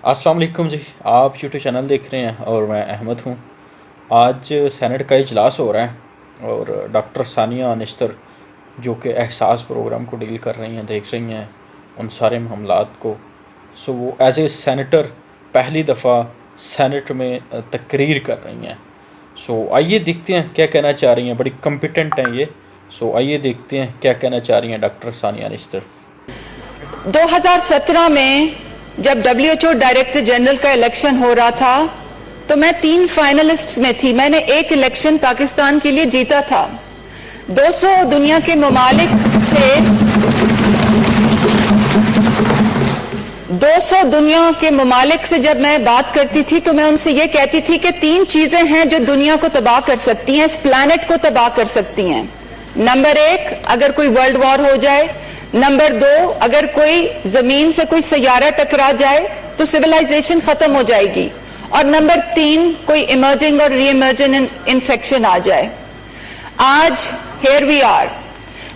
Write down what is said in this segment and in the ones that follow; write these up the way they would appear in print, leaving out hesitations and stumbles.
अस्सलाम वालेकुम जी। आप यूट्यूब चैनल देख रहे हैं और मैं अहमद हूँ। आज सेनेट का इजलास हो रहा है और डॉक्टर सानिया निश्तर जो कि एहसास प्रोग्राम को डील कर रही हैं, देख रही हैं उन सारे मामलात को। सो वो एज ए सेनेटर पहली दफ़ा सेनेट में तकरीर कर रही हैं। सो आइए देखते हैं क्या कहना चाह रही हैं। बड़ी कम्पिटेंट हैं ये। सो आइए देखते हैं क्या कहना चाह रही हैं डॉक्टर सानिया निश्तर। 2017 में जब WHO डायरेक्टर जनरल का इलेक्शन हो रहा था तो मैं 3 फाइनलिस्ट्स में थी। मैंने एक इलेक्शन पाकिस्तान के लिए जीता था। 200 दुनिया के ममालिक से 200 दुनिया के ममालिक से जब मैं बात करती थी तो मैं उनसे ये कहती थी कि 3 चीजें हैं जो दुनिया को तबाह कर सकती हैं, इस प्लैनेट को तबाह कर सकती हैं। नंबर 1, अगर कोई वर्ल्ड वॉर हो जाए। नंबर 2, अगर कोई जमीन से कोई सैयारा टकरा जाए तो सिविलाइजेशन खत्म हो जाएगी। और नंबर 3, कोई इमर्जिंग और री इमर्जिंग इन्फेक्शन आ जाए। आज हियर वी आर।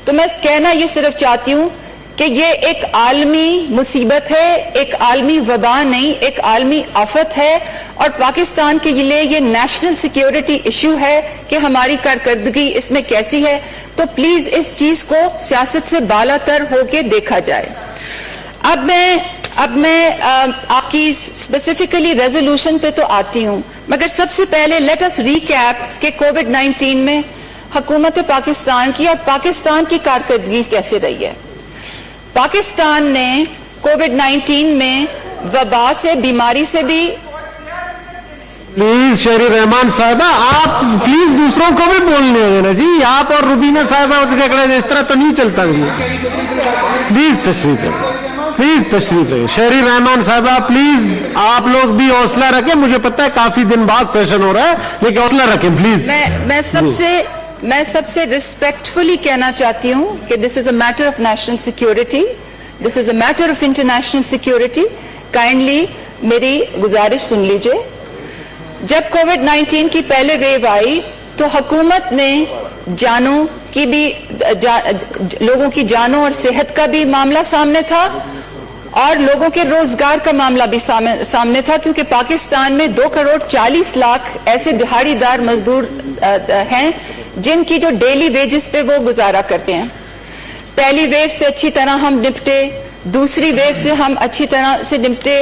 तो मैं कहना ये सिर्फ चाहती हूं कि ये एक आलमी मुसीबत है, एक आलमी वबा नहीं, एक आलमी आफत है और पाकिस्तान के लिए ये नेशनल सिक्योरिटी इशू है कि हमारी कारकर्दगी इसमें कैसी है। तो प्लीज इस चीज को सियासत से बालातर होके देखा जाए। अब मैं आपकी स्पेसिफिकली रेजोल्यूशन पे तो आती हूं, मगर सबसे पहले लेट अस रिकैप कि कोविड-19 में हुकूमत पाकिस्तान की और पाकिस्तान की कारकर्दगी कैसे रही है। पाकिस्तान ने कोविड-19 में वबा से, बीमारी से भी। प्लीज शेरी रहमान साहिबा, आप प्लीज दूसरों को भी बोलने देना जी। आप और रुबीना साहिबा इस तरह तो नहीं चलता जी। प्लीज तशरीफ रखें, प्लीज तशरीफ रखें। शेरी रहमान साहिबा प्लीज आप लोग भी हौसला रखें। मुझे पता है काफी दिन बाद सेशन हो रहा है, लेकिन हौसला रखें प्लीज। मैं सबसे रिस्पेक्टफुली कहना चाहती हूं कि this is a matter of national security, this is a matter of international security. Kindly मेरी गुजारिश सुन लीजिए। जब कोविड-19 की पहले वेव आई तो हुकूमत ने जानों की भी लोगों की जानों और सेहत का भी मामला सामने था और लोगों के रोजगार का मामला भी सामने था, क्योंकि पाकिस्तान में 2 करोड़ 40 लाख ऐसे दिहाड़ीदार मजदूर हैं जिनकी जो डेली वेजेस पे वो गुजारा करते हैं। पहली वेव से अच्छी तरह हम निपटे, दूसरी वेव से हम अच्छी तरह से निपटे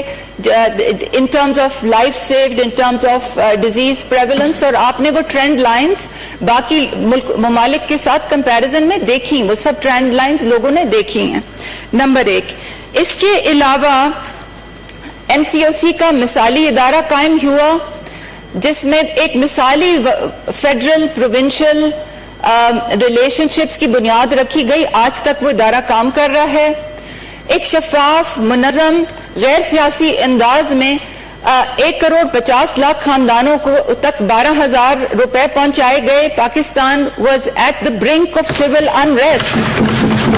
in terms of life saved, in terms of disease prevalence. और आपने वो ट्रेंड लाइंस बाकी ममालिक के साथ कंपैरिजन में देखी, वो सब ट्रेंड लाइंस लोगों ने देखी हैं। नंबर 1, इसके अलावा NCOC का मिसाली इदारा कायम हुआ जिसमें एक मिसाली फेडरल प्रोविंशियल रिलेशनशिप्स की बुनियाद रखी गई। आज तक वो इदारा काम कर रहा है। एक शफाफ, मुनज़्ज़म, गैर सियासी अंदाज में 1 करोड़ 50 लाख खानदानों को तक 12,000 रुपए पहुंचाए गए। Pakistan was at the brink of civil unrest.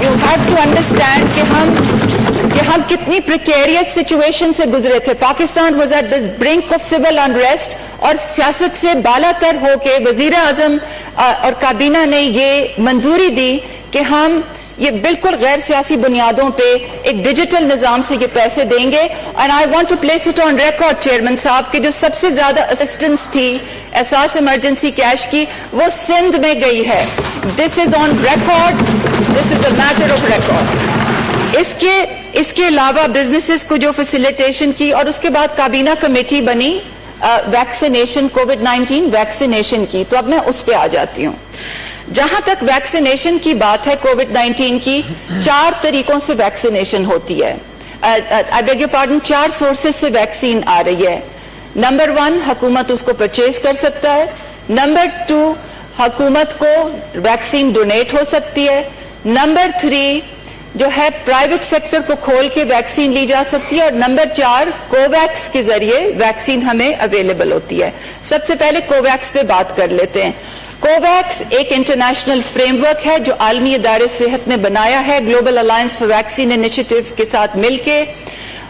You have to understand कि हम कितनी प्रिकेरियस सिचुएशन से गुजरे थे। Pakistan was at the brink of civil unrest और सियासत से बालातर होके वजीर आजम और काबीना ने ये मंजूरी दी कि हम ये बिल्कुल गैर सियासी बुनियादों पे एक डिजिटल निजाम से ये पैसे देंगे। And I want to place it on record chairman साहब की जो सबसे ज्यादा असिस्टेंस थी एहसास इमरजेंसी कैश की, वो सिंध में गई है। This is on record, this is a matter of record. इसके अलावा बिजनेसेस को जो फैसिलिटेशन की और उसके बाद काबीना कमेटी बनी वैक्सीनेशन, कोविड-19 वैक्सीनेशन की। तो अब मैं उस पर आ जाती हूँ। जहां तक वैक्सीनेशन की बात है, कोविड-19 की 4 तरीकों से वैक्सीनेशन होती है। I beg your pardon, 4 sources से वैक्सीन आ रही है। नंबर 1, हुकूमत उसको परचेज कर सकता है। नंबर 2, हुकूमत को वैक्सीन डोनेट हो सकती है। नंबर 3 जो है प्राइवेट सेक्टर को खोल के वैक्सीन ली जा सकती है। और नंबर 4, कोवैक्स के जरिए वैक्सीन हमें अवेलेबल होती है। सबसे पहले कोवैक्स पे बात कर लेते हैं। कोवैक्स एक इंटरनेशनल फ्रेमवर्क है जो आलमी इदारे सेहत ने बनाया है global alliance for vaccine initiative के साथ मिलके।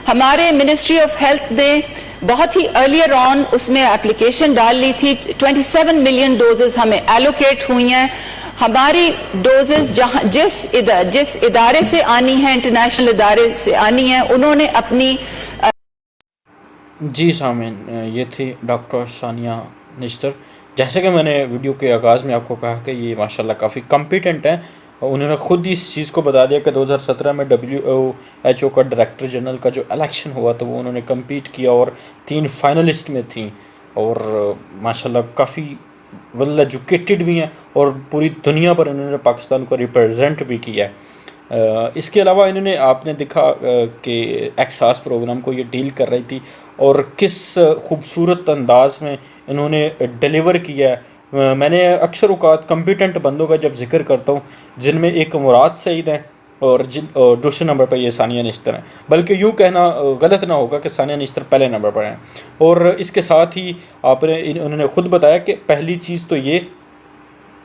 हमारे मिनिस्ट्री ऑफ हेल्थ ने बहुत ही अर्लियर ऑन उसमें एप्लीकेशन डाल ली थी। 27 मिलियन डोजेस हमें एलोकेट हुई हैं। हमारी डोजेस जहां जिस इदारे से आनी है, इंटरनेशनल इदारे से आनी है, उन्होंने अपनी جی سامعین، یہ تھی ڈاکٹر ثانیہ نشتر. جیسے کہ میں نے ویڈیو کے آغاز میں آپ کو کہا کہ یہ ماشاءاللہ کافی کمپیٹنٹ ہیں، اور انہوں نے خود اس چیز کو بتا دیا کہ 2017 میں WHO کا ڈائریکٹر جنرل کا جو الیکشن ہوا تو وہ انہوں نے کمپیٹ کیا اور 3 فائنلسٹ میں تھیں، اور ماشاءاللہ کافی ویل ایجوکیٹڈ بھی ہیں، اور پوری دنیا پر انہوں نے پاکستان کو ریپرزینٹ بھی کیا ہے. اس کے علاوہ انہوں نے، آپ نے دیکھا کہ احساس پروگرام کو یہ ڈیل کر رہی تھی اور کس خوبصورت انداز میں انہوں نے ڈیلیور کیا ہے. میں نے اکثر اوقات کمپیٹنٹ بندوں کا جب ذکر کرتا ہوں، جن میں ایک مراد سعید ہیں اور دوسرے نمبر پہ یہ ثانیہ نشتر ہیں، بلکہ یوں کہنا غلط نہ ہوگا کہ ثانیہ نشتر پہلے نمبر پر ہیں. اور اس کے ساتھ ہی انہوں نے خود بتایا کہ پہلی چیز تو یہ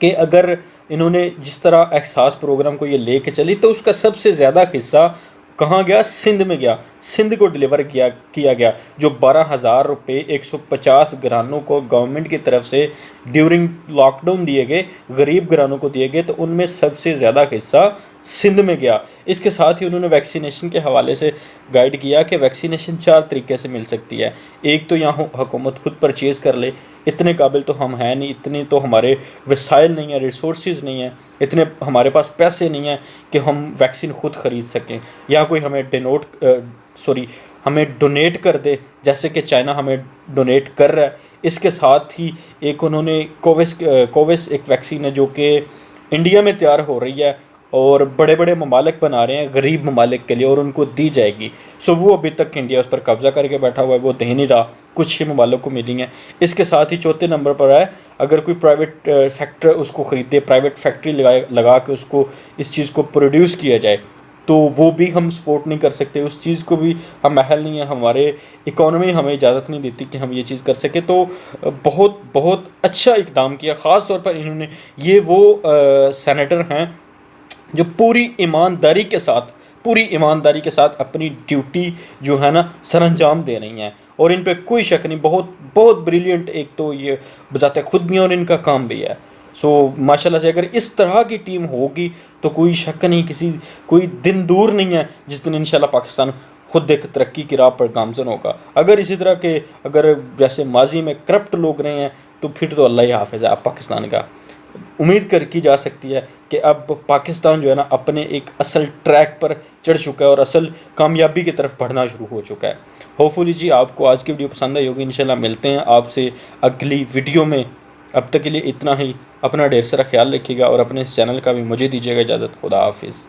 کہ اگر انہوں نے جس طرح احساس پروگرام کو یہ لے کے چلی تو اس کا سب سے زیادہ حصہ کہاں گیا؟ سندھ میں گیا. سندھ کو ڈیلیور کیا گیا، جو 12,000 روپے 150 گھرانوں کو گورنمنٹ کی طرف سے ڈیورنگ لاک ڈاؤن دیے گئے، غریب گھرانوں کو دیے گئے، تو ان میں سب سے زیادہ حصہ سندھ میں گیا. اس کے ساتھ ہی انہوں نے ویکسینیشن کے حوالے سے گائیڈ کیا کہ ویکسینیشن 4 طریقے سے مل سکتی ہے. ایک تو یہاں حکومت خود پرچیز کر لے، اتنے قابل تو ہم ہیں نہیں، اتنے تو ہمارے وسائل نہیں ہیں، ریسورسز نہیں ہیں، اتنے ہمارے پاس پیسے نہیں ہیں کہ ہم ویکسین خود خرید سکیں، یا کوئی ہمیں ڈونیٹ کر دے، جیسے کہ چائنا ہمیں ڈونیٹ کر رہا ہے. اس کے ساتھ ہی ایک انہوں نے کوویس ایک ویکسین ہے جو کہ انڈیا میں تیار ہو رہی ہے اور بڑے بڑے ممالک بنا رہے ہیں غریب ممالک کے لیے، اور ان کو دی جائے گی. وہ ابھی تک انڈیا اس پر قبضہ کر کے بیٹھا ہوا ہے، وہ دے نہیں رہا، کچھ ہی ممالک کو ملی ہیں. اس کے ساتھ ہی چوتھے نمبر پر ہے، اگر کوئی پرائیویٹ سیکٹر اس کو خریدے، پرائیویٹ فیکٹری لگا کے اس چیز کو پروڈیوس کیا جائے، تو وہ بھی ہم سپورٹ نہیں کر سکتے، اس چیز کو بھی ہم اہل نہیں ہیں، ہمارے اکانومی ہمیں اجازت نہیں دیتی کہ ہم یہ چیز کر سکیں. تو بہت بہت اچھا اقدام کیا. خاص طور پر انہوں نے، یہ وہ سینیٹر ہیں جو پوری ایمانداری کے ساتھ اپنی ڈیوٹی جو ہے نا سر انجام دے رہی ہیں، اور ان پہ کوئی شک نہیں، بہت بہت بریلینٹ ایک تو یہ بذات خود بھی ہیں اور ان کا کام بھی ہے. ماشاءاللہ سے اگر اس طرح کی ٹیم ہوگی تو کوئی شک نہیں، کوئی دن دور نہیں ہے جس دن انشاءاللہ پاکستان خود ایک ترقی کی راہ پر گامزن ہوگا. اگر اسی طرح کے جیسے ماضی میں کرپٹ لوگ رہے ہیں تو پھر تو اللہ ہی حافظ ہے آپ پاکستان کا. امید کی جا سکتی ہے کہ اب پاکستان جو ہے نا اپنے ایک اصل ٹریک پر چڑھ چکا ہے اور اصل کامیابی کی طرف بڑھنا شروع ہو چکا ہے. ہوپفلی جی آپ کو آج کی ویڈیو پسند آئی ہوگی. انشاءاللہ ملتے ہیں آپ سے اگلی ویڈیو میں. اب تک کے لیے اتنا ہی. اپنا ڈھیر سارا خیال رکھیے گا اور اپنے اس چینل کا بھی مجھے دیجیے گا اجازت. خدا حافظ.